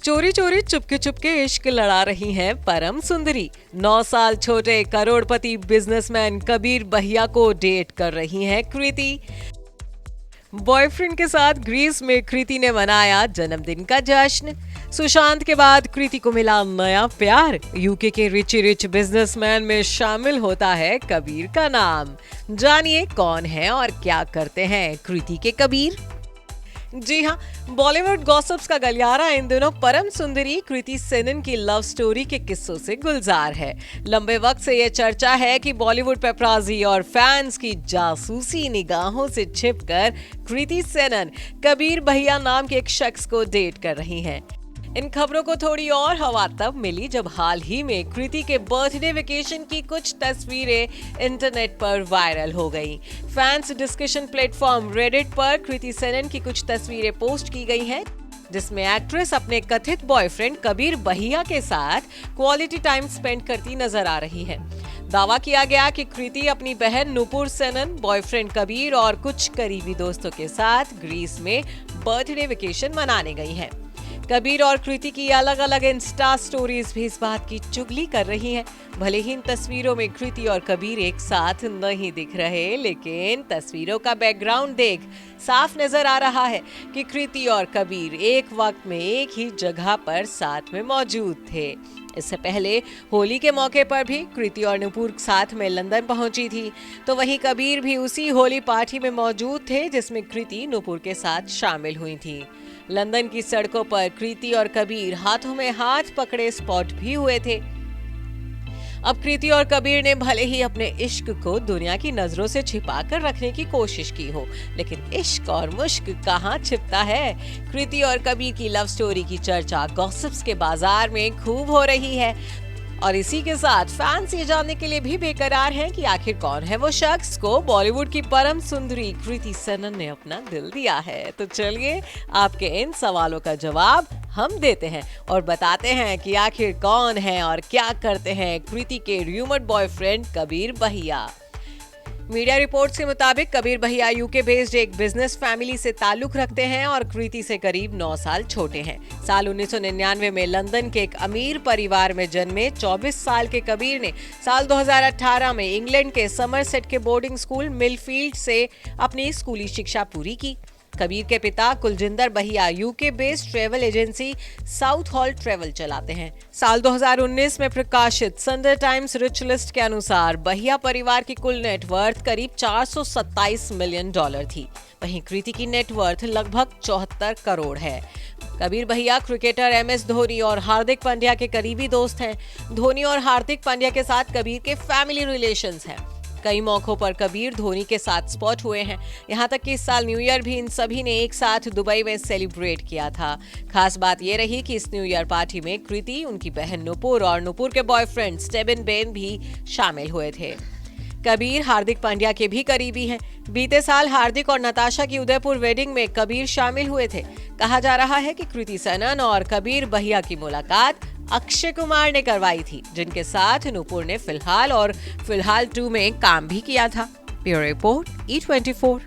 चोरी चोरी चुपके चुपके इश्क लड़ा रही हैं परम सुंदरी। 9 साल छोटे करोड़पति बिजनेसमैन कबीर बहिया को डेट कर रही हैं कृति। बॉयफ्रेंड के साथ ग्रीस में कृति ने मनाया जन्मदिन का जश्न। सुशांत के बाद कृति को मिला नया प्यार। यूके के रिच बिजनेसमैन में शामिल होता है कबीर का नाम। जानिए कौन है और क्या करते हैं कृति के कबीर। जी हाँ, बॉलीवुड गॉसिप्स का गलियारा इन दिनों परम सुंदरी कृति सेनन की लव स्टोरी के किस्सों से गुलजार है। लंबे वक्त से ये चर्चा है कि बॉलीवुड पेपराजी और फैंस की जासूसी निगाहों से छिपकर कृति सेनन कबीर भैया नाम के एक शख्स को डेट कर रही हैं। इन खबरों को थोड़ी और हवा तब मिली जब हाल ही में कृति के बर्थडे वेकेशन की कुछ तस्वीरें इंटरनेट पर वायरल हो गईं। फैंस डिस्कशन प्लेटफॉर्म रेडिट पर कृति सेनन की कुछ तस्वीरें पोस्ट की गई हैं, जिसमें एक्ट्रेस अपने कथित बॉयफ्रेंड कबीर बहिया के साथ क्वालिटी टाइम स्पेंड करती नजर आ रही है। दावा किया गया कि कृति अपनी बहन नुपुर सेनन, बॉयफ्रेंड कबीर और कुछ करीबी दोस्तों के साथ ग्रीस में बर्थडे वेकेशन मनाने गई हैं। कबीर और कृति की अलग अलग इंस्टा स्टोरीज भी इस बात की चुगली कर रही हैं। भले ही इन तस्वीरों में कृति और कबीर एक साथ नहीं दिख रहे, लेकिन तस्वीरों का बैकग्राउंड देख साफ नजर आ रहा है कि कृति और कबीर एक वक्त में एक ही जगह पर साथ में मौजूद थे। इससे पहले होली के मौके पर भी कृति और नुपुर साथ में लंदन पहुंची थी, तो वहीं कबीर भी उसी होली पार्टी में मौजूद थे जिसमें कृति नुपुर के साथ शामिल हुई थी। लंदन की सड़कों पर कृति और कबीर हाथों में हाथ पकड़े स्पॉट भी हुए थे। अब कृति और कबीर ने भले ही अपने इश्क को दुनिया की नजरों से छिपा कर रखने की कोशिश की हो, लेकिन इश्क और मुश्क कहाँ छिपता है। कृति और कबीर की लव स्टोरी की चर्चा गॉसिप्स के बाजार में खूब हो रही है और इसी के साथ फैंस ये जानने के लिए भी बेकरार हैं कि आखिर कौन है वो शख्स को बॉलीवुड की परम सुंदरी कृति सेनन ने अपना दिल दिया है। तो चलिए आपके इन सवालों का जवाब हम देते हैं और बताते हैं कि आखिर कौन है और क्या करते हैं कृति के र्यूमर्ड बॉयफ्रेंड कबीर बहिया। मीडिया रिपोर्ट्स के मुताबिक कबीर भैया यूके बेस्ड एक बिजनेस फैमिली से ताल्लुक रखते हैं और कृति से करीब 9 साल छोटे हैं। साल 1999 में लंदन के एक अमीर परिवार में जन्मे 24 साल के कबीर ने साल 2018 में इंग्लैंड के समरसेट के बोर्डिंग स्कूल मिलफील्ड से अपनी स्कूली शिक्षा पूरी की। कबीर के पिता कुलजिंदर बहिया UK based travel agency south hall travel चलाते हैं। साल 2019 में प्रकाशित संडे टाइम्स रिच लिस्ट के अनुसार बहिया परिवार की कुल नेटवर्थ करीब 427 मिलियन डॉलर थी। वहीं कृति की नेटवर्थ लगभग 74 करोड़ है। कबीर भैया क्रिकेटर MS धोनी और हार्दिक पांड्या के करीबी दोस्त हैं। धोनी और हार्दिक पांड्या के साथ कबीर के फैमिली रिलेशंस हैं। कई मौकों पर कबीर धोनी के साथ स्पॉट हुए हैं। यहाँ तक कि इस साल न्यू ईयर भी इन सभी ने एक साथ दुबई में सेलिब्रेट किया था। खास बात ये रही कि इस न्यू ईयर पार्टी में कृति, उनकी बहन नुपुर और नुपुर के बॉयफ्रेंड स्टेबिन बेन भी शामिल हुए थे। कबीर हार्दिक पांड्या के भी करीबी हैं। बीते साल हार्दिक और नताशा की उदयपुर वेडिंग में कबीर शामिल हुए थे। कहा जा रहा है कि कृति सेनन और कबीर भैया की मुलाकात अक्षय कुमार ने करवाई थी, जिनके साथ नुपुर ने फिलहाल 2 में काम भी किया था। Bureau report E24।